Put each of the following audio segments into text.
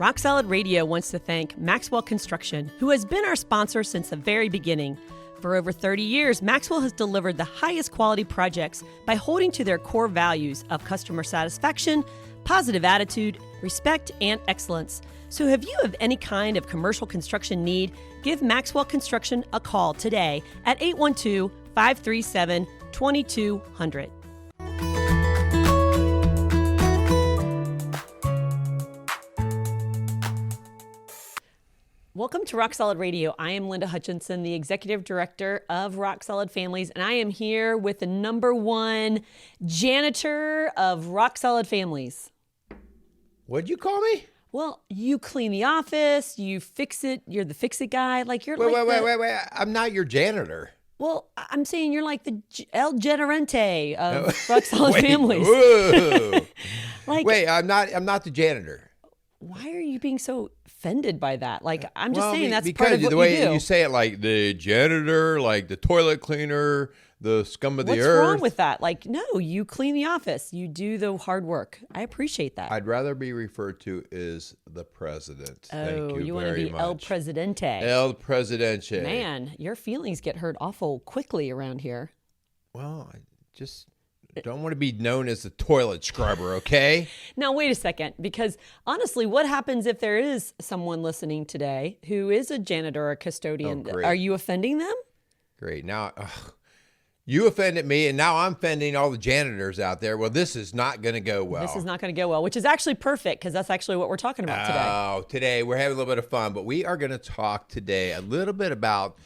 Rock Solid Radio wants to thank Maxwell Construction, who has been our sponsor since the very beginning. For over 30 years, Maxwell has delivered the highest quality projects by holding to their core values of customer satisfaction, positive attitude, respect, and excellence. So if you have any kind of commercial construction need, give Maxwell Construction a call today at 812-537-2200. Welcome to Rock Solid Radio. I am Linda Hutchinson, the Executive Director of Rock Solid Families, and I am here with the number one janitor of Rock Solid Families. What'd you call me? Well, you clean the office, you fix it, you're the fix-it guy. Wait. I'm not your janitor. Well, I'm saying you're like the El Generente of Rock Solid Families. Wait, I'm not the janitor. Why are you being so offended by that? I'm just saying that's because part of what the way you do. you say it, like the janitor, like the toilet cleaner, the scum of the What's earth. wrong with that? No, you clean the office. You do the hard work. I appreciate that. I'd rather be referred to as the president. Thank you want to very be much. El Presidente. El Presidente. Man, your feelings get hurt awful quickly around here. Well, I just don't want to be known as the toilet scrubber, okay? Now, wait a second, because honestly, what happens if there is someone listening today who is a janitor or a custodian? Oh, great. Are you offending them? Great. Now, you offended me, and now I'm offending all the janitors out there. Well, this is not going to go well. This is not going to go well, which is actually perfect, because that's actually what we're talking about today. Oh, today we're having a little bit of fun, but we are going to talk today a little bit about,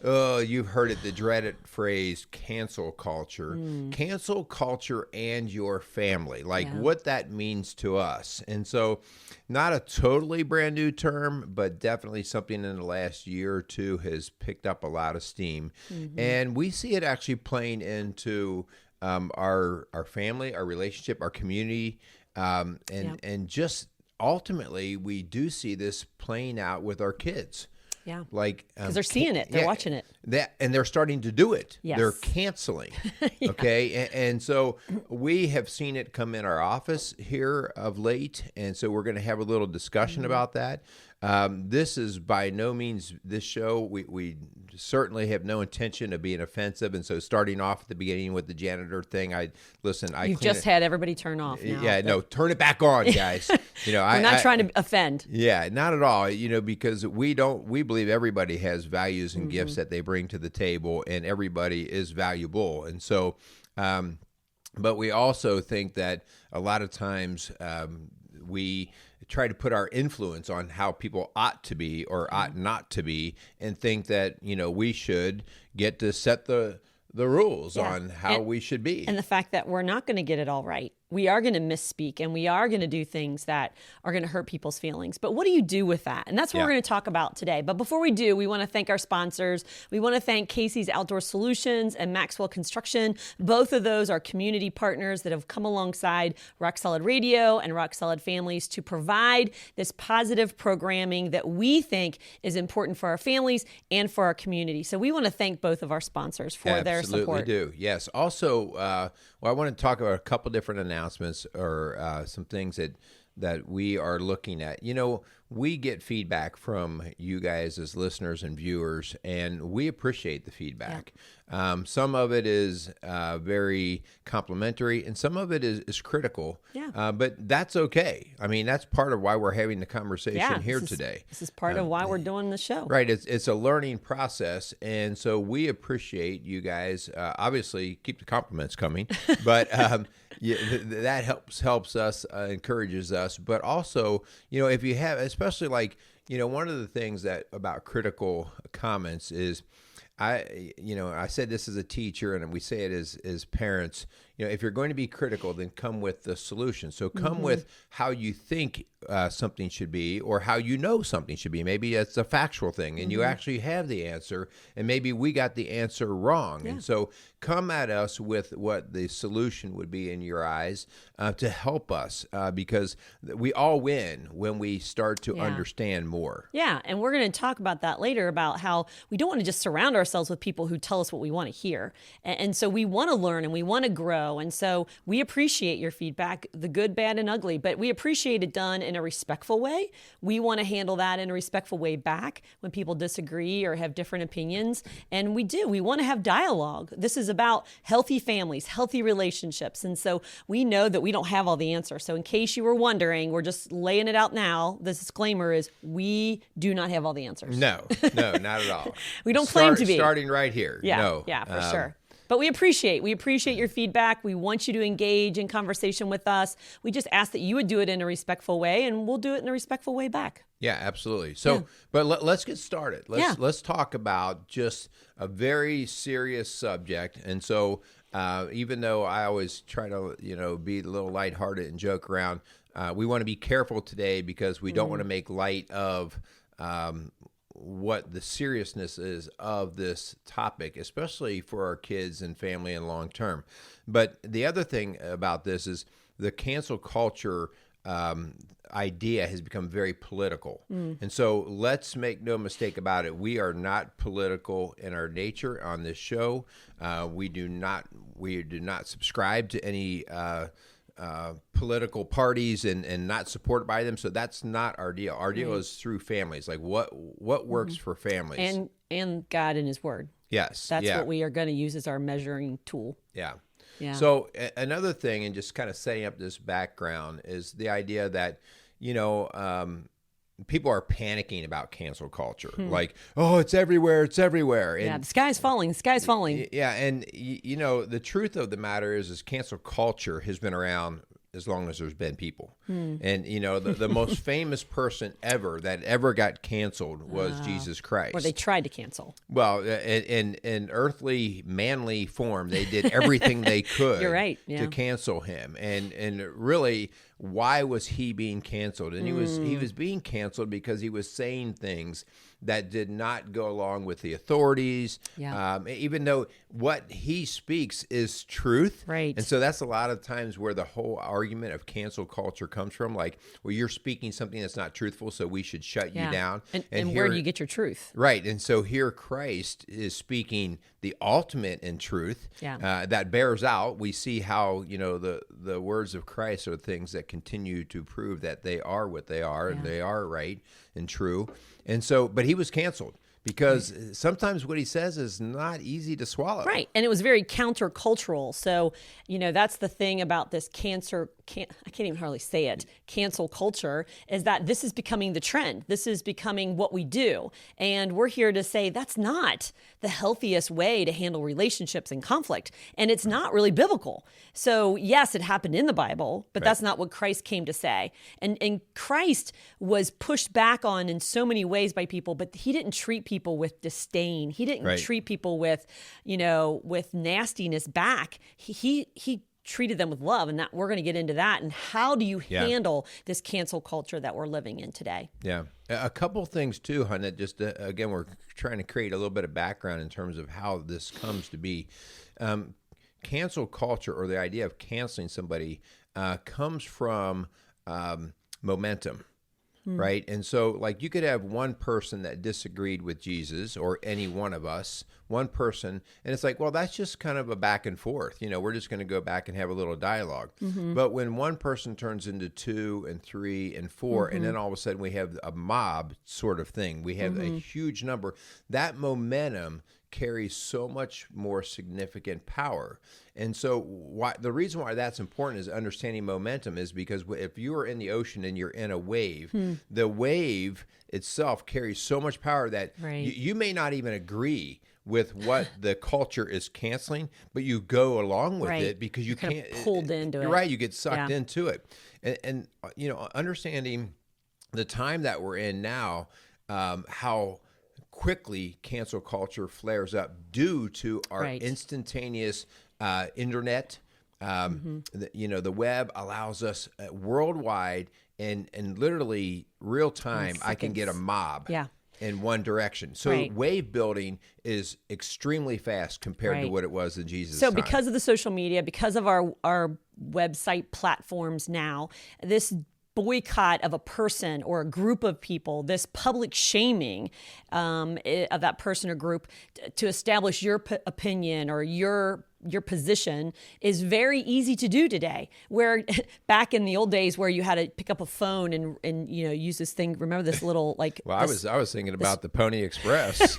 you've heard it, the dreaded phrase, cancel culture. Cancel culture and your family, what that means to us. And so not a totally brand new term, but definitely something in the last year or two has picked up a lot of steam. And we see it actually playing into our family, our relationship, our community, and just ultimately we do see this playing out with our kids. Yeah, because they're seeing it, they're watching it. And they're starting to do it. Yes. They're canceling. Yeah. Okay, and so we have seen it come in our office here of late, and so we're going to have a little discussion about that. This is by no means, this show, we certainly have no intention of being offensive, and so starting off at the beginning with the janitor thing, You've just had everybody turn off now. Yeah, no, turn it back on, guys. We're not trying to offend. Yeah, not at all, because we believe everybody has values and gifts that they bring to the table, and everybody is valuable, and so, but we also think that a lot of times we try to put our influence on how people ought to be or ought not to be, and think that, we should get to set the rules on how we should be. And the fact that we're not going to get it all right. We are going to misspeak, and we are going to do things that are going to hurt people's feelings. But what do you do with that? And that's what we're going to talk about today. But before we do, we want to thank our sponsors. We want to thank Casey's Outdoor Solutions and Maxwell Construction. Both of those are community partners that have come alongside Rock Solid Radio and Rock Solid Families to provide this positive programming that we think is important for our families and for our community. So we want to thank both of our sponsors for their support. Absolutely do. Yes. Also, I want to talk about a couple different announcements or some things that we are looking at. We get feedback from you guys as listeners and viewers, and we appreciate the feedback. Some of it is very complimentary, and some of it is critical. But that's okay. I mean, that's part of why we're having the conversation here today. This is part of why we're doing the show. Right. It's a learning process, and so we appreciate you guys. Obviously, keep the compliments coming, but that helps us, encourages us. But also, if you have, especially one of the things that about critical comments is, I said this as a teacher, and we say it as parents. If you're going to be critical, then come with the solution. So come with how you think something should be, or how something should be. Maybe it's a factual thing, and you actually have the answer, and maybe we got the answer wrong. And so come at us with what the solution would be in your eyes to help us, because we all win when we start to understand more. Yeah, and we're going to talk about that later, about how we don't want to just surround ourselves with people who tell us what we want to hear. And so we want to learn and we want to grow. show. And so we appreciate your feedback, the good, bad, and ugly, but we appreciate it done in a respectful way. We want to handle that in a respectful way back when people disagree or have different opinions. And we want to have dialogue. This is about healthy families, healthy relationships. And so we know that we don't have all the answers. So in case you were wondering, we're just laying it out now. The disclaimer is we do not have all the answers. No, not at all. We don't claim to be. Starting right here. Yeah, No. yeah, for sure. But we appreciate your feedback. We want you to engage in conversation with us. We just ask that you would do it in a respectful way, and we'll do it in a respectful way back. Yeah, absolutely. So, but let's get started. Let's talk about just a very serious subject. And so, even though I always try to, be a little lighthearted and joke around, we want to be careful today because we don't want to make light of what the seriousness is of this topic, especially for our kids and family and long term. But the other thing about this is the cancel culture idea has become very political. And so let's make no mistake about it. We are not political in our nature on this show. We do not subscribe to any political parties and not supported by them. So that's not our deal. Our deal is through families. Like what works for families. And God and his word. Yes. That's what we are going to use as our measuring tool. Yeah. Yeah. So another thing, and just kind of setting up this background, is the idea that, people are panicking about cancel culture. Like, oh, it's everywhere. It's everywhere. And, the sky's falling. The sky's falling. Yeah. And, the truth of the matter is cancel culture has been around as long as there's been people. And, the most famous person ever that ever got canceled was Jesus Christ. Or they tried to cancel. Well, in earthly, manly form, they did everything they could You're right. to cancel him. And really, why was he being canceled? And he was being canceled because he was saying things that did not go along with the authorities, even though what he speaks is truth. Right. And so that's a lot of times where the whole argument of cancel culture comes from, like, well, you're speaking something that's not truthful, so we should shut you down. And where do you get your truth? Right. And so here Christ is speaking the ultimate in truth that bears out. We see how, the words of Christ are things that continue to prove that they are what they are and they are right and true. And so, but he was canceled because sometimes what he says is not easy to swallow. Right. And it was very countercultural. So, that's the thing about this I can't even hardly say it, cancel culture, is that this is becoming the trend. This is becoming what we do. And we're here to say that's not the healthiest way to handle relationships and conflict. And it's not really biblical. So yes, it happened in the Bible, but that's not what Christ came to say. And Christ was pushed back on in so many ways by people, but he didn't treat people with disdain. He didn't treat people with, with nastiness back. He treated them with love, and that we're going to get into that. And how do you handle this cancel culture that we're living in today? Yeah. A couple things too, Hun, that just, again, we're trying to create a little bit of background in terms of how this comes to be. Cancel culture, or the idea of canceling somebody, comes from momentum. Right. And so, like, you could have one person that disagreed with Jesus, or any one of us, one person, and it's like, well, that's just kind of a back and forth. We're just going to go back and have a little dialogue. But when one person turns into 2 and 3 and 4, and then all of a sudden we have a mob sort of thing, we have a huge number, that momentum carries so much more significant power. And so the reason why that's important is understanding momentum is because if you are in the ocean and you're in a wave, the wave itself carries so much power that you may not even agree with what the culture is canceling, but you go along with it because you can't pulled into it. Right, you get sucked into it. And understanding the time that we're in now, how quickly cancel culture flares up due to our instantaneous internet. The web allows us worldwide and literally real time. I can get a mob in one direction. So wave building is extremely fast compared to what it was in Jesus' time. So because of the social media, because of our website platforms now, this boycott of a person or a group of people, this public shaming of that person or group to establish your opinion or your your position is very easy to do today. Where back in the old days where you had to pick up a phone and use this thing. Remember this little Well, I was thinking about the Pony Express.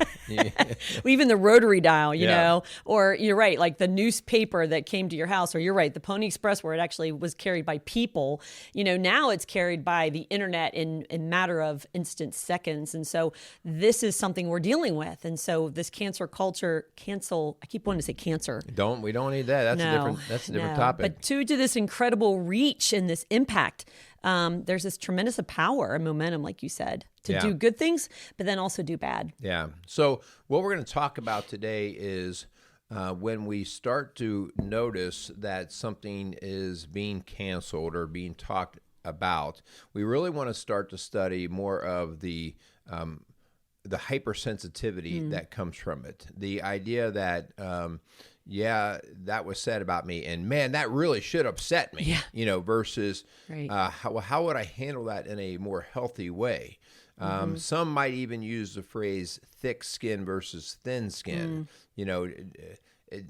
Even the rotary dial, you know, or you're right, like the newspaper that came to your house, or you're right, the Pony Express where it actually was carried by people. Now it's carried by the internet in a matter of instant seconds. And so this is something we're dealing with. And so this cancel culture, I keep wanting to say cancer. We don't need that. That's a different topic. But to this incredible reach and this impact, there's this tremendous power and momentum, like you said, to do good things, but then also do bad. Yeah. So what we're going to talk about today is when we start to notice that something is being canceled or being talked about, we really want to start to study more of the hypersensitivity that comes from it. The idea that, that was said about me, and man, that really should upset me, versus how would I handle that in a more healthy way? Some might even use the phrase thick skin versus thin skin.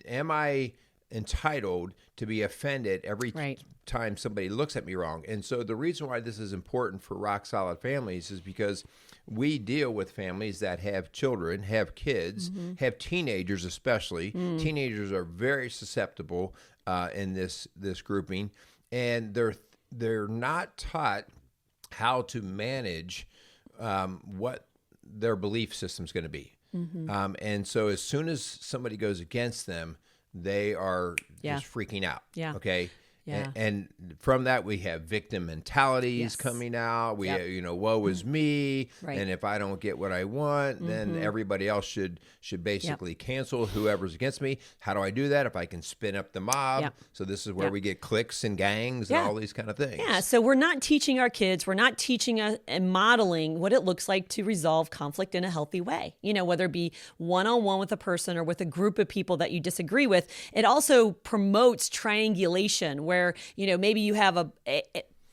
Am I entitled to be offended every time somebody looks at me wrong? And so the reason why this is important for Rock Solid Families is because we deal with families that have children, have kids, have teenagers especially. Teenagers are very susceptible in this grouping, and they're not taught how to manage what their belief system's going to be. And so as soon as somebody goes against them, they are just freaking out. Okay. Yeah. And from that, we have victim mentalities coming out. We, woe is me. Right. And if I don't get what I want, then everybody else should basically cancel whoever's against me. How do I do that? If I can spin up the mob. So this is where we get cliques and gangs and all these kind of things. Yeah. So we're not teaching our kids, we're not teaching and modeling what it looks like to resolve conflict in a healthy way. Whether it be one-on-one with a person or with a group of people that you disagree with. It also promotes triangulation where maybe you have a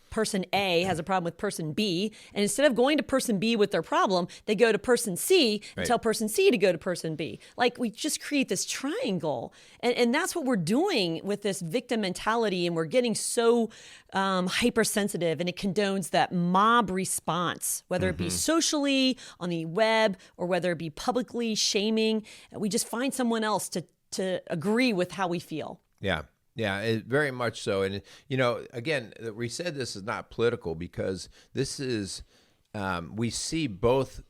person A has a problem with person B, and instead of going to person B with their problem, they go to person C and tell person C to go to person B. Like, we just create this triangle. And that's what we're doing with this victim mentality, and we're getting so hypersensitive, and it condones that mob response, whether it be socially, on the web, or whether it be publicly shaming. We just find someone else to agree with how we feel. Yeah, very much so. And, again, we said this is not political because this is, we see both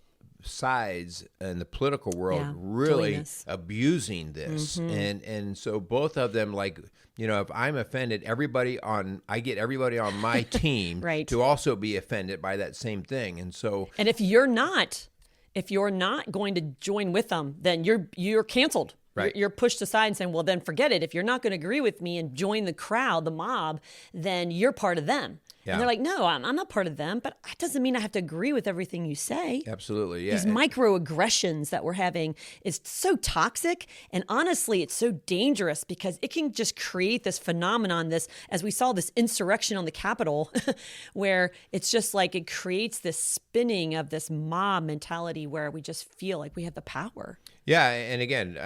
sides in the political world really abusing this. And so both of them, if I'm offended, I get everybody on my team to also be offended by that same thing. And so. And if you're not going to join with them, then you're canceled. You're pushed aside and saying, well, then forget it. If you're not going to agree with me and join the crowd, the mob, then you're part of them. And they're like, no, I'm not part of them, but that doesn't mean I have to agree with everything you say. Absolutely, yeah. These microaggressions that we're having is so toxic, and honestly, it's so dangerous because it can just create this phenomenon, as we saw, this insurrection on the Capitol, where it's just like it creates this spinning of this mob mentality where we just feel like we have the power. Yeah, and again,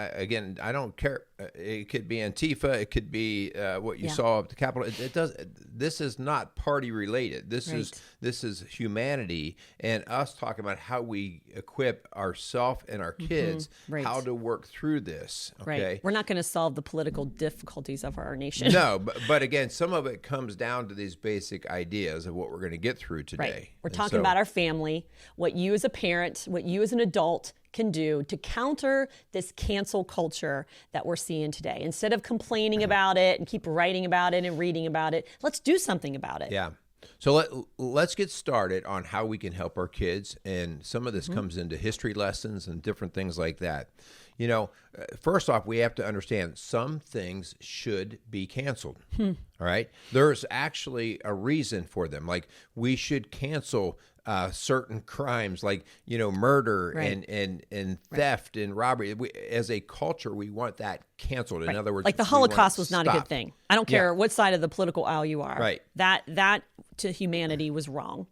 I don't care. It could be Antifa. It could be what you saw at the Capitol. It does. This is not party related. This is humanity and us talking about how we equip ourselves and our kids how to work through this. Okay, right. We're not going to solve the political difficulties of our nation. No, but again, some of it comes down to these basic ideas of what we're going to get through today. Right. We're talking about our family, what you as a parent, what you as an adult can do to counter this cancel culture that we're seeing today. Instead of complaining about it and keep writing about it and reading about it, let's do something about it. Yeah. So let's get started on how we can help our kids. And some of this comes into history lessons and different things like that. First off, we have to understand some things should be canceled. All right. There's actually a reason for them. Like, we should cancel certain crimes like, murder and theft and robbery. As a culture, we want that canceled. In other words, like the Holocaust was not a good thing. I don't care what side of the political aisle you are. Right. That to humanity was wrong.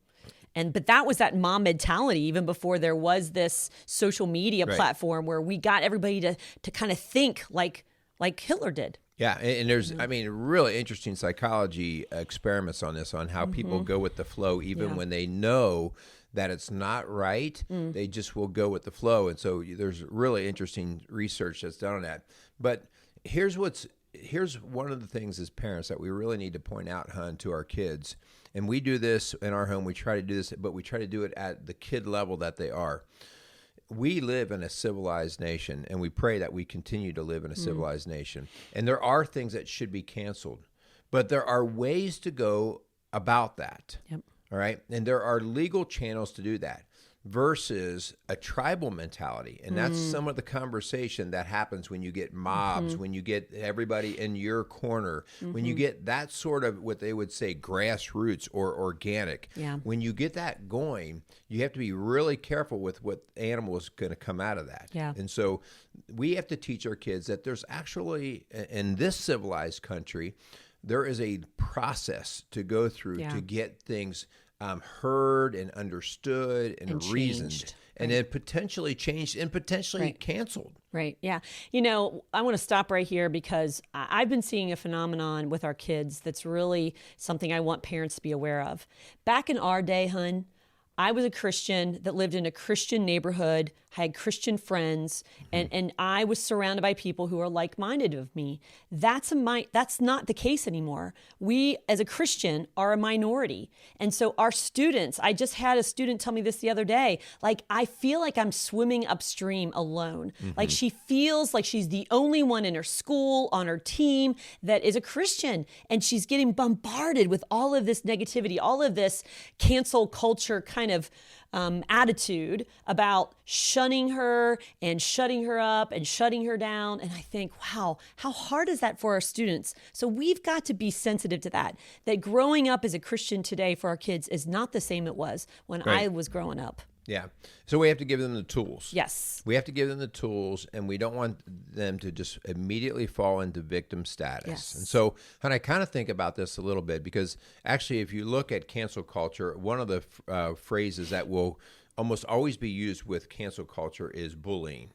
But that was that mom mentality even before there was this social media platform where we got everybody to kind of think like Hitler did. Yeah, and there's, I mean, really interesting psychology experiments on this, on how people go with the flow, even when they know that it's not right. They just will go with the flow, and so there's really interesting research that's done on that. But here's one of the things as parents that we really need to point out, Hun, to our kids, and we do this in our home. We try to do this, but we try to do it at the kid level that they are. We live in a civilized nation, and we pray that we continue to live in a civilized nation. And there are things that should be canceled, but there are ways to go about that. Yep. All right. And there are legal channels to do that versus a tribal mentality. And that's some of the conversation that happens when you get mobs, when you get everybody in your corner, when you get that sort of what they would say grassroots or organic. Yeah. When you get that going, you have to be really careful with what animal is going to come out of that. Yeah. And so we have to teach our kids that there's actually, in this civilized country, there is a process to go through to get things heard and understood and reasoned, changed. and then potentially changed and potentially canceled. Right. Yeah. You know, I want to stop right here because I've been seeing a phenomenon with our kids that's really something I want parents to be aware of. Back in our day, Hun, I was a Christian that lived in a Christian neighborhood, had Christian friends, and I was surrounded by people who are like-minded of me. That's not the case anymore. We, as a Christian, are a minority. And so our students, I just had a student tell me this the other day, like, I feel like I'm swimming upstream alone. Like she feels like she's the only one in her school, on her team, that is a Christian. And she's getting bombarded with all of this negativity, all of this cancel culture kind of attitude about shunning her and shutting her up and shutting her down. And I think, wow, how hard is that for our students? So we've got to be sensitive to that growing up as a Christian today for our kids is not the same it was when I was growing up. Yeah. So we have to give them the tools. Yes. We have to give them the tools, and we don't want them to just immediately fall into victim status. Yes. And so, and I kind of think about this a little bit because actually, if you look at cancel culture, one of the phrases that will almost always be used with cancel culture is bullying.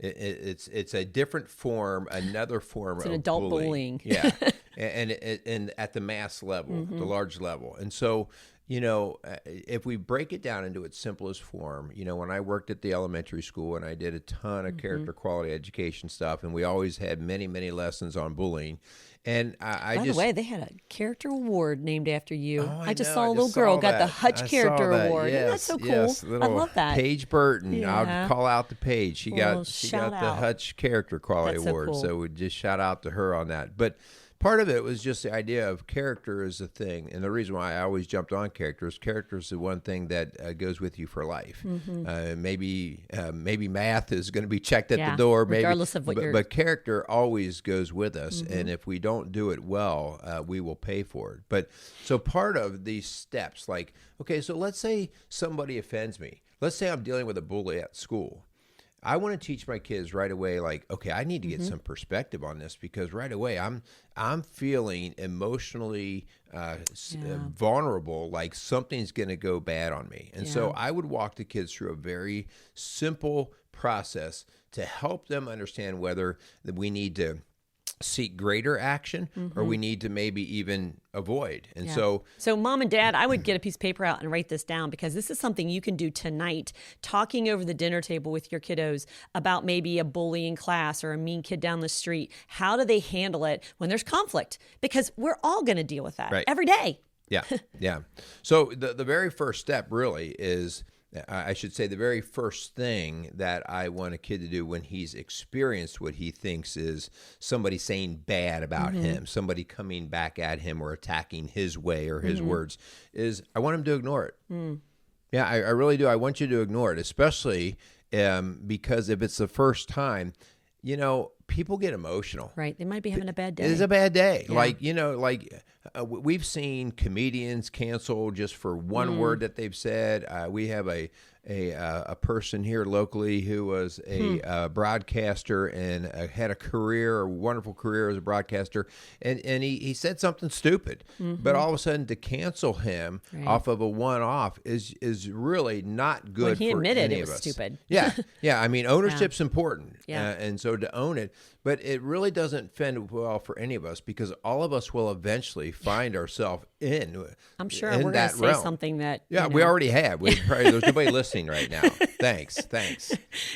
It's a different form, another form of an adult bullying. Yeah. and at the mass level, the large level. And so, you know, if we break it down into its simplest form, you know, when I worked at the elementary school and I did a ton of character quality education stuff, and we always had many, many lessons on bullying. And By the way, they had a character award named after you. Oh, I just saw a little girl got the Hutch Character Award. Yes, That's so cool. yes, I love that. Paige Burton. Yeah. I'll call out the Paige. She got the shout Hutch Character Quality That's so Award. cool. So we just shout out to her on that. But part of it was just the idea of character as a thing. And the reason why I always jumped on character is the one thing that goes with you for life. Maybe math is going to be checked at the door, regardless of what but character always goes with us. And if we don't do it well, we will pay for it. But so part of these steps, like, okay, so let's say somebody offends me. Let's say I'm dealing with a bully at school. I want to teach my kids right away, like, okay, I need to get some perspective on this because right away I'm feeling emotionally vulnerable, like something's going to go bad on me. And so I would walk the kids through a very simple process to help them understand whether we need to seek greater action or we need to maybe even avoid. And so mom and dad, I would get a piece of paper out and write this down because this is something you can do tonight, talking over the dinner table with your kiddos about maybe a bully in class or a mean kid down the street. How do they handle it when there's conflict? Because we're all going to deal with that every day. Yeah. Yeah. So the very first step really is, I should say, the very first thing that I want a kid to do when he's experienced what he thinks is somebody saying bad about him, somebody coming back at him or attacking his way or his words, is I want him to ignore it. Yeah, I really do. I want you to ignore it, especially because if it's the first time, you know, people get emotional. Right. They might be having a bad day. It's a bad day. Yeah. Like, you know, we've seen comedians cancel just for one word that they've said. We have a a person here locally who was a broadcaster and had a wonderful career as a broadcaster, and he said something stupid, but all of a sudden to cancel him off of a one-off is really not good he for admitted any it of was us. stupid. Yeah. I mean, ownership's important, Yeah. And so to own it, but it really doesn't fend well for any of us because all of us will eventually find ourselves I'm sure in we're going that to say realm. something that We already have. There's nobody listening right now. Thanks.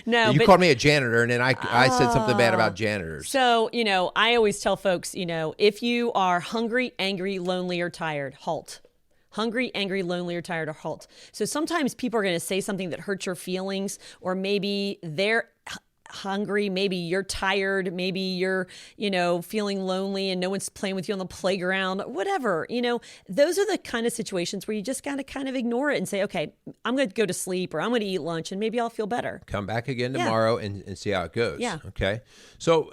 No, you called me a janitor, and then I said something bad about janitors. So, I always tell folks, if you are hungry, angry, lonely, or tired, halt. Hungry, angry, lonely, or tired, or halt. So sometimes people are going to say something that hurts your feelings, or maybe they're hungry, maybe you're tired, maybe you're, feeling lonely and no one's playing with you on the playground, whatever, those are the kind of situations where you just got to kind of ignore it and say, okay, I'm going to go to sleep or I'm going to eat lunch and maybe I'll feel better. Come back again tomorrow and see how it goes. Yeah. Okay. So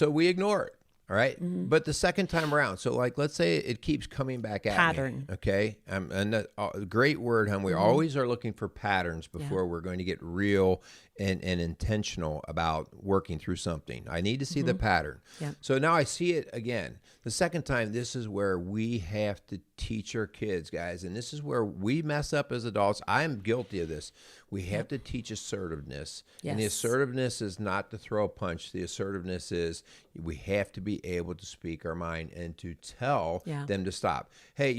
we ignore it. All right. But the second time around, so like, let's say it keeps coming back at Pattern. me. Okay. And a great word, we always are looking for patterns before we're going to get real and intentional about working through something. I need to see the pattern. Yeah. So now I see it again. The second time, this is where we have to teach our kids, guys, and this is where we mess up as adults. I'm guilty of this. We have to teach assertiveness. Yes. And the assertiveness is not to throw a punch. The assertiveness is we have to be able to speak our mind and to tell them to stop. Hey,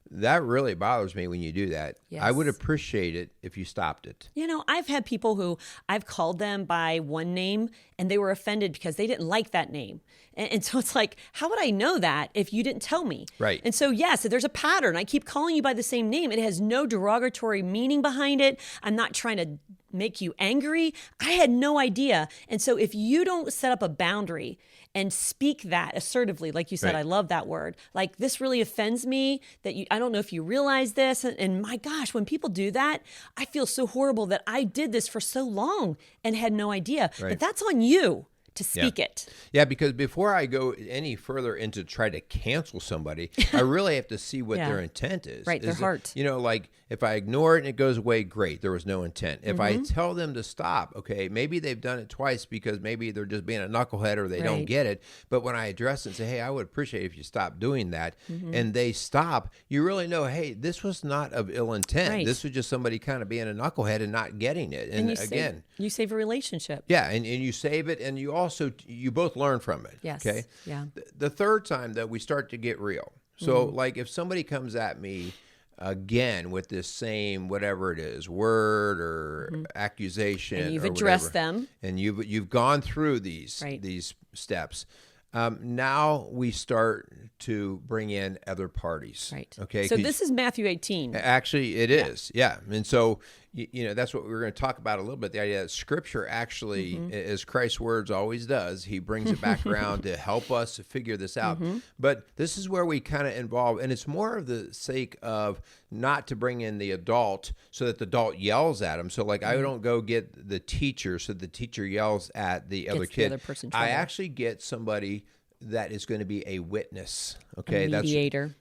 that really bothers me when you do that. Yes. I would appreciate it if you stopped it. I've had people who I've called them by one name and they were offended because they didn't like that name. And so it's like, how would I know that if you didn't tell me? Right. And so, yes, there's a pattern. I keep calling you by the same name. It has no derogatory meaning behind it. I'm not trying to make you angry. I had no idea. And so if you don't set up a boundary and speak that assertively, like you said, Right. I love that word. Like, this really offends me that I don't know if you realize this. And my gosh, when people do that, I feel so horrible that I did this for so long and had no idea. Right. But that's on you to speak it. Yeah, because before I go any further into try to cancel somebody, I really have to see what their intent is. Right, their heart. Like if I ignore it and it goes away, great, there was no intent. If I tell them to stop, okay, maybe they've done it twice because maybe they're just being a knucklehead or they don't get it. But when I address it and say, hey, I would appreciate it if you stop doing that, and they stop, you really know, hey, this was not of ill intent. Right. This was just somebody kind of being a knucklehead and not getting it. And again, you save a relationship. yeah, and you save it, and you both learn from it. Yes. Okay. Yeah. The third time that we start to get real. So, like, if somebody comes at me again with this same whatever it is, word or accusation, And you've or addressed whatever, them, and you've gone through these steps. Now we start to bring in other parties. right? Okay. So this is Matthew 18. Actually, it is. Yeah. And so, that's what we're going to talk about a little bit. The idea that Scripture actually, as Christ's words always does, he brings it back around to help us figure this out. But this is where we kind of involve, and it's more of the sake of not to bring in the adult so that the adult yells at him. So like I don't go get the teacher so the teacher yells at the other Gets the kid. other person in I trouble. actually get somebody that is going to be a witness. Okay, A mediator.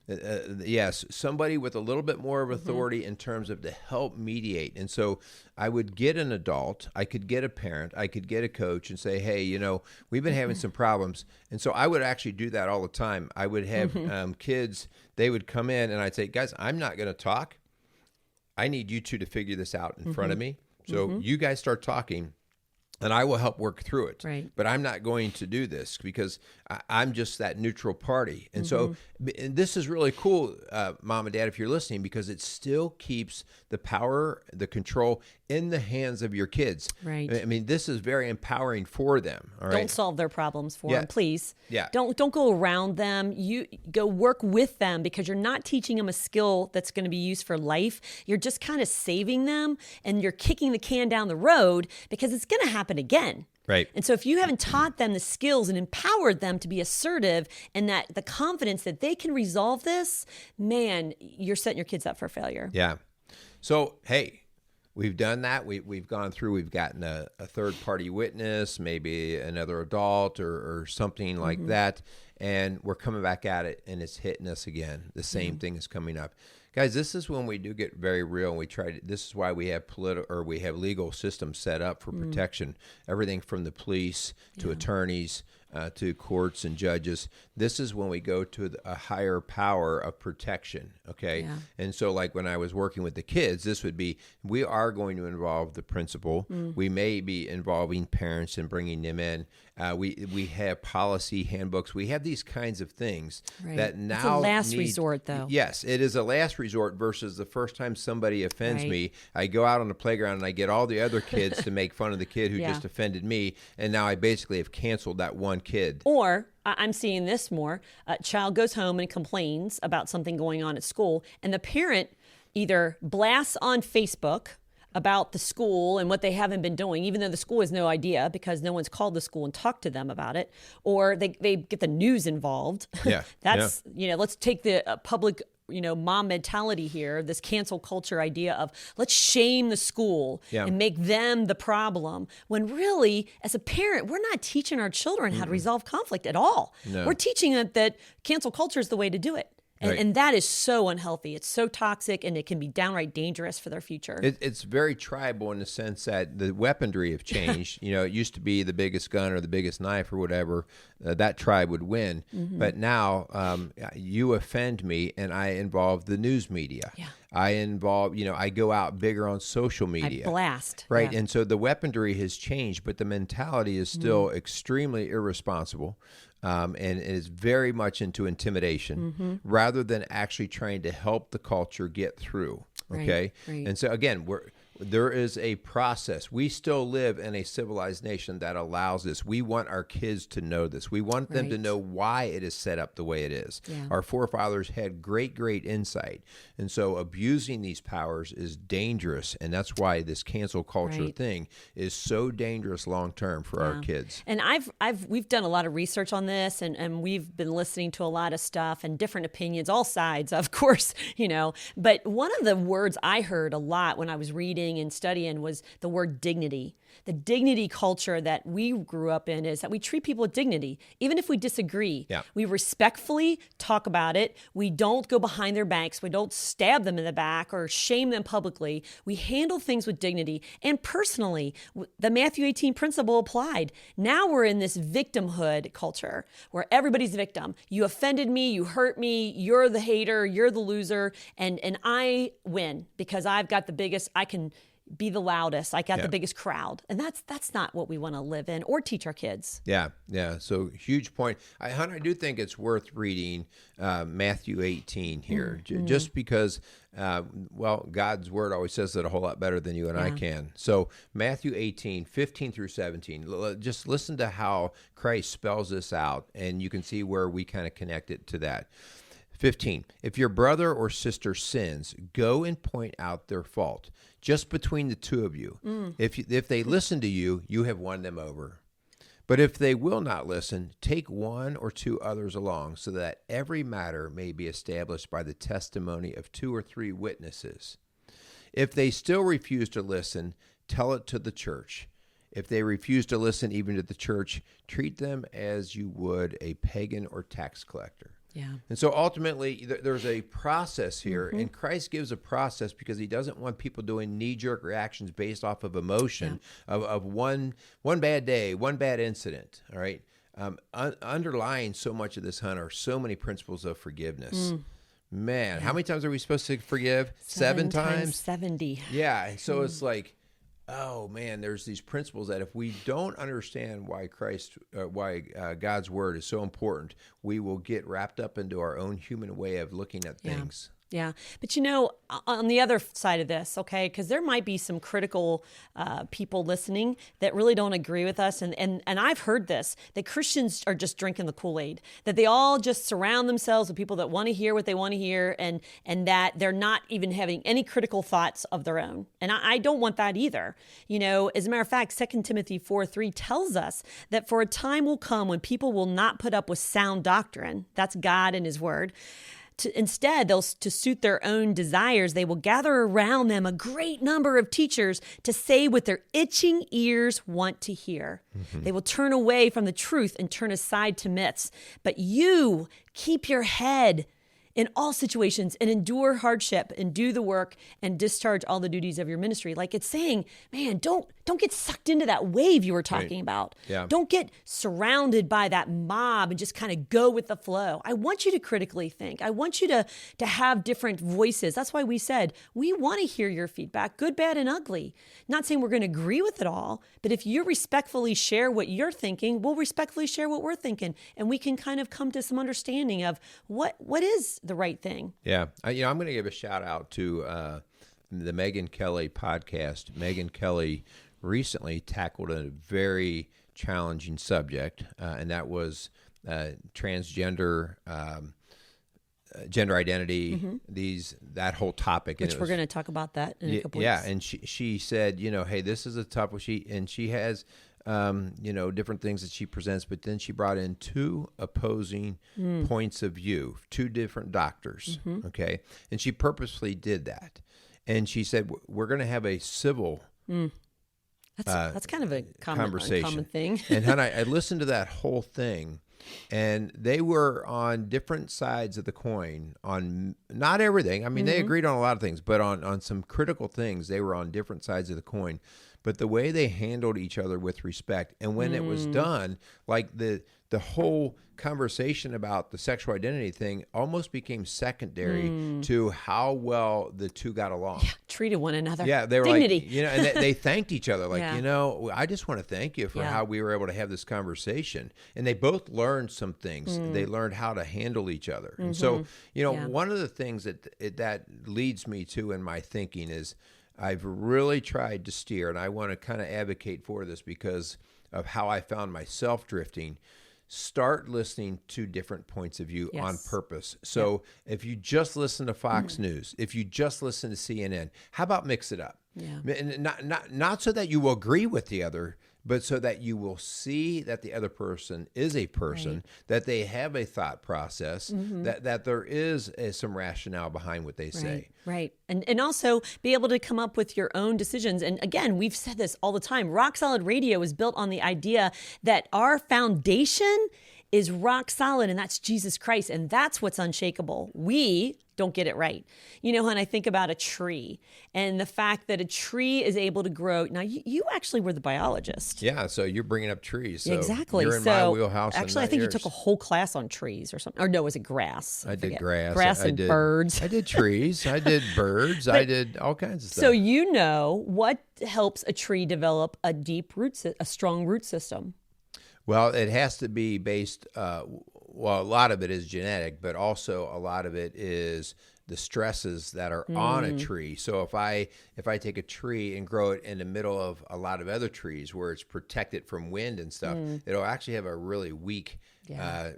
Yes, somebody with a little bit more of authority in terms of to help mediate. And so I would get an adult, I could get a parent, I could get a coach and say, hey, we've been having some problems. And so I would actually do that all the time. I would have kids, they would come in and I'd say, guys, I'm not going to talk. I need you two to figure this out in front of me. So you guys start talking. And I will help work through it. Right. But I'm not going to do this because I'm just that neutral party. And so and this is really cool, Mom and Dad, if you're listening, because it still keeps the power, the control in the hands of your kids. Right. I mean, this is very empowering for them. All right. Don't solve their problems for them, please. Yeah. Don't go around them. You go work with them because you're not teaching them a skill that's going to be used for life. You're just kind of saving them and you're kicking the can down the road because it's going to happen again. Right. And so if you haven't taught them the skills and empowered them to be assertive and that the confidence that they can resolve this, man, you're setting your kids up for failure. Yeah. So, hey, we've done that. We've gone through. We've gotten a third-party witness, maybe another adult or something like that, and we're coming back at it, and it's hitting us again. The same thing is coming up. Guys, this is when we do get very real, and we try to. This is why we have we have legal systems set up for protection. Everything from the police to attorneys to courts and judges. This is when we go to a higher power of protection. Okay, and so like when I was working with the kids, this would be we are going to involve the principal. We may be involving parents and bringing them in. We have policy handbooks. We have these kinds of things that now it's a last resort, though. Yes, it is a last resort versus the first time somebody offends me. I go out on the playground and I get all the other kids to make fun of the kid who just offended me, and now I basically have canceled that one kid. Or I'm seeing this more. A child goes home and complains about something going on at school, and the parent either blasts on Facebook about the school and what they haven't been doing, even though the school has no idea because no one's called the school and talked to them about it, or they get the news involved. That's, let's take the public, mom mentality here, this cancel culture idea of let's shame the school and make them the problem. When really, as a parent, we're not teaching our children how to resolve conflict at all. No. We're teaching them that cancel culture is the way to do it. And that is so unhealthy. It's so toxic, and it can be downright dangerous for their future. It's very tribal in the sense that the weaponry have changed. It used to be the biggest gun or the biggest knife or whatever. That tribe would win. But now you offend me, and I involve the news media. I involve, I go out bigger on social media. I blast. Right. And so the weaponry has changed, but the mentality is still extremely irresponsible. And it is very much into intimidation rather than actually trying to help the culture get through. Okay. Right. And so again, there is a process. We still live in a civilized nation that allows this. We want our kids to know this. We want them to know why it is set up the way it is. Our forefathers had great insight. And so abusing these powers is dangerous. And that's why this cancel culture thing is so dangerous long term for our kids. And we've done a lot of research on this, and we've been listening to a lot of stuff and different opinions, all sides, of course, But one of the words I heard a lot when I was reading and studying was the word dignity. The dignity culture that we grew up in is that we treat people with dignity, even if we disagree. We respectfully talk about it. We don't go behind their backs. We don't stab them in the back or shame them publicly. We handle things with dignity. And personally, the Matthew 18 principle applied. Now we're in this victimhood culture where everybody's a victim. You offended me, you hurt me, you're the hater, you're the loser, and I win because I've got the biggest, I can be the loudest. I got the biggest crowd. And that's not what we want to live in or teach our kids. Yeah. So huge point. Hunter, I do think it's worth reading Matthew 18 here, just because, God's word always says it a whole lot better than you and I can. So Matthew 18, 15 through 17, just listen to how Christ spells this out, and you can see where we kind of connect it to that. 15, if your brother or sister sins, go and point out their fault, just between the two of you. If they listen to you, you have won them over. But if they will not listen, take one or two others along, so that every matter may be established by the testimony of 2 or 3 witnesses. If they still refuse to listen, tell it to the church. If they refuse to listen even to the church, treat them as you would a pagan or tax collector. And so ultimately, there's a process here, and Christ gives a process because he doesn't want people doing knee-jerk reactions based off of emotion of one bad day, one bad incident, all right? Underlying so much of this, Hunter, are so many principles of forgiveness. Man, how many times are we supposed to forgive? 7 times? 70. Yeah, and so it's like, oh man, there's these principles that if we don't understand why God's word is so important, we will get wrapped up into our own human way of looking at things. Yeah. But on the other side of this, okay, because there might be some critical people listening that really don't agree with us. And I've heard this, that Christians are just drinking the Kool-Aid, that they all just surround themselves with people that want to hear what they want to hear, and that they're not even having any critical thoughts of their own. And I don't want that either. As a matter of fact, 2 Timothy 4:3 tells us that for a time will come when people will not put up with sound doctrine. That's God and his word. Instead, to suit their own desires, they will gather around them a great number of teachers to say what their itching ears want to hear. They will turn away from the truth and turn aside to myths. But you keep your head in all situations and endure hardship and do the work and discharge all the duties of your ministry. Like it's saying, man, don't get sucked into that wave you were talking about. Yeah. Don't get surrounded by that mob and just kind of go with the flow. I want you to critically think. I want you to have different voices. That's why we said we want to hear your feedback, good, bad, and ugly. Not saying we're going to agree with it all, but if you respectfully share what you're thinking, we'll respectfully share what we're thinking, and we can kind of come to some understanding of what is the right thing. Yeah. I'm going to give a shout out to the Megyn Kelly podcast. Megyn Kelly recently tackled a very challenging subject, and that was transgender, gender identity, that whole topic. Which we're going to talk about that in a couple weeks. Yeah, and she said, hey, this is a tough one. She has different things that she presents, but then she brought in two opposing points of view, two different doctors, okay? And she purposely did that. And she said, we're going to have a civil That's kind of a conversation. Common thing. And I listened to that whole thing, and they were on different sides of the coin on not everything. I mean, they agreed on a lot of things, but on some critical things, they were on different sides of the coin. But the way they handled each other with respect, and when it was done, like the whole conversation about the sexual identity thing almost became secondary to how well the two got along. Yeah, treated one another. Yeah, they were dignity. like, and they thanked each other. Like, Yeah. I just want to thank you for how we were able to have this conversation. And they both learned some things. They learned how to handle each other. And so, one of the things that leads me to in my thinking is I've really tried to steer, and I want to kind of advocate for this because of how I found myself drifting. Start listening to different points of view on purpose. So if you just listen to Fox News, if you just listen to CNN, how about mix it up? Yeah. And not so that you will agree with the other, but so that you will see that the other person is a person, that they have a thought process, that there is some rationale behind what they say. Right. And also be able to come up with your own decisions. And again, we've said this all the time. Rock Solid Radio is built on the idea that our foundation is rock solid, and that's Jesus Christ, and that's what's unshakable. We don't get it right. When I think about a tree and the fact that a tree is able to grow. Now, you actually were the biologist. Yeah, so you're bringing up trees. So exactly. You're in my wheelhouse. Actually, I think you took a whole class on trees or something. Or no, was it grass? I did grass. Grass and birds. I did trees. I did birds. I did all kinds of stuff. So what helps a tree develop a strong root system? Well, it has to be based, a lot of it is genetic, but also a lot of it is the stresses that are on a tree. So if I take a tree and grow it in the middle of a lot of other trees where it's protected from wind and stuff, it'll actually have a really weak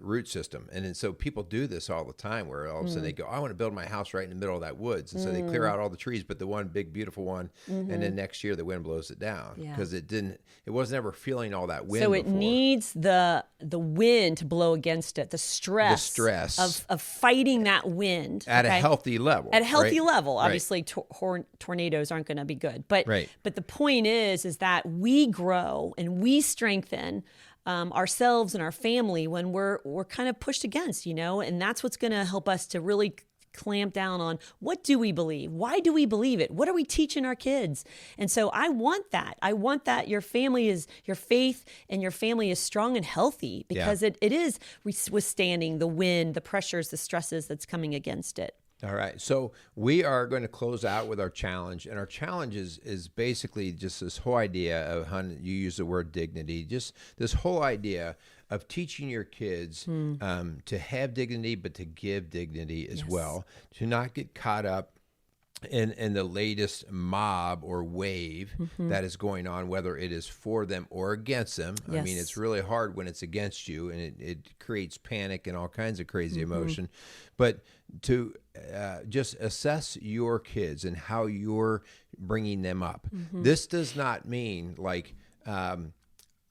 root system. And then so people do this all the time where all of a sudden they go, I want to build my house right in the middle of that woods. And so they clear out all the trees, but the one big, beautiful one. And then next year the wind blows it down because it wasn't ever feeling all that wind. So it needs the wind to blow against it, the stress of fighting that wind. At a healthy level. At a healthy level. Obviously, tornadoes aren't going to be good. But the point is that we grow and we strengthen ourselves and our family when we're kind of pushed against, and that's what's going to help us to really clamp down on what do we believe? Why do we believe it? What are we teaching our kids? And so I want that. I want that your faith and your family is strong and healthy because it is withstanding the wind, the pressures, the stresses that's coming against it. All right. So we are going to close out with our challenge. And our challenge is basically just this whole idea of, you use the word dignity, just this whole idea of teaching your kids to have dignity, but to give dignity as well, to not get caught up in the latest mob or wave that is going on, whether it is for them or against them. I mean, it's really hard when it's against you, and it creates panic and all kinds of crazy emotion. But to just assess your kids and how you're bringing them up. This does not mean like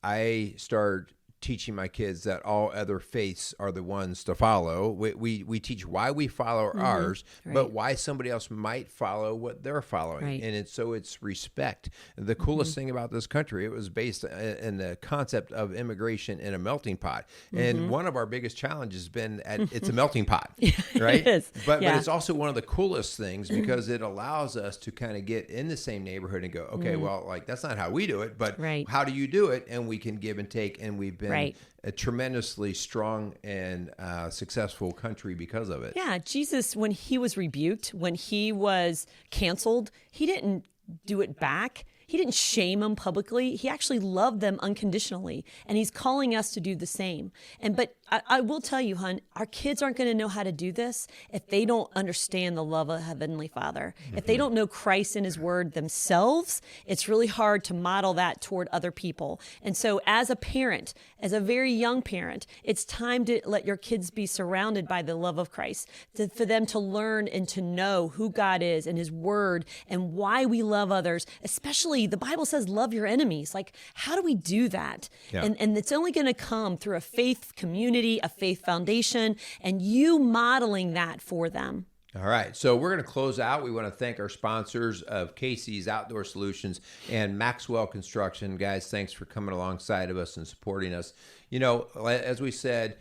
I start teaching my kids that all other faiths are the ones to follow. We teach why we follow ours, but why somebody else might follow what they're following. And it's respect. The coolest thing about this country, it was based in the concept of immigration in a melting pot. And one of our biggest challenges has been it's a melting pot, right? It is. But it's also one of the coolest things because it allows us to kind of get in the same neighborhood and go, okay, well, like that's not how we do it, but how do you do it? And we can give and take, and we've been a tremendously strong and successful country because of it. Yeah, Jesus, when he was rebuked, when he was canceled, he didn't do it back. He didn't shame them publicly. He actually loved them unconditionally. And he's calling us to do the same. But I will tell you, hon, our kids aren't going to know how to do this if they don't understand the love of Heavenly Father. If they don't know Christ and his word themselves, it's really hard to model that toward other people. And so as a parent, as a very young parent, it's time to let your kids be surrounded by the love of Christ, for them to learn and to know who God is and his word and why we love others. Especially the Bible says, love your enemies. Like, how do we do that? Yeah. And it's only going to come through a faith community, a faith foundation, and you modeling that for them. All right. So we're going to close out. We want to thank our sponsors of Casey's Outdoor Solutions and Maxwell Construction. Guys, thanks for coming alongside of us and supporting us. You know, as we said,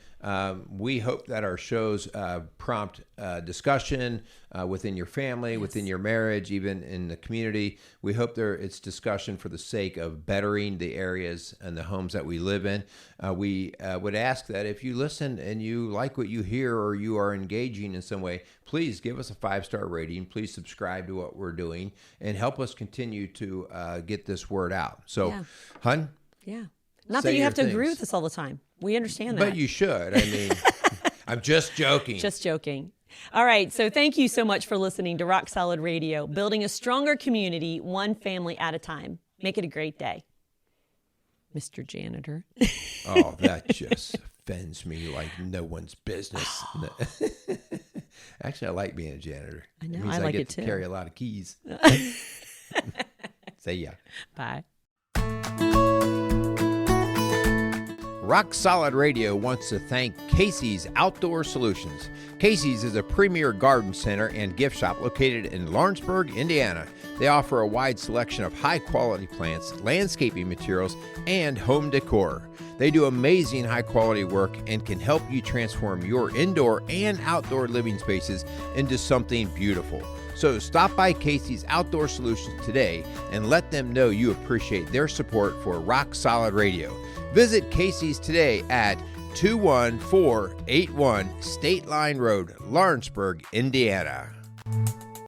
we hope that our shows prompt discussion within your family, within your marriage, even in the community. We hope it's discussion for the sake of bettering the areas and the homes that we live in. We would ask that if you listen and you like what you hear or you are engaging in some way, please give us a 5-star rating. Please subscribe to what we're doing and help us continue to get this word out. So, hun? Yeah. Not that you have to agree with us all the time. We understand that. But you should. I mean, I'm just joking. Just joking. All right. So thank you so much for listening to Rock Solid Radio, building a stronger community, one family at a time. Make it a great day. Mr. Janitor. Oh, that just offends me like no one's business. Actually, I like being a janitor. I know. It means I like get it too. To carry a lot of keys. Say ya. Bye. Rock Solid Radio wants to thank Casey's Outdoor Solutions. Casey's is a premier garden center and gift shop located in Lawrenceburg, Indiana. They offer a wide selection of high-quality plants, landscaping materials, and home decor. They do amazing high-quality work and can help you transform your indoor and outdoor living spaces into something beautiful. So stop by Casey's Outdoor Solutions today and let them know you appreciate their support for Rock Solid Radio. Visit Casey's today at 21481 State Line Road, Lawrenceburg, Indiana.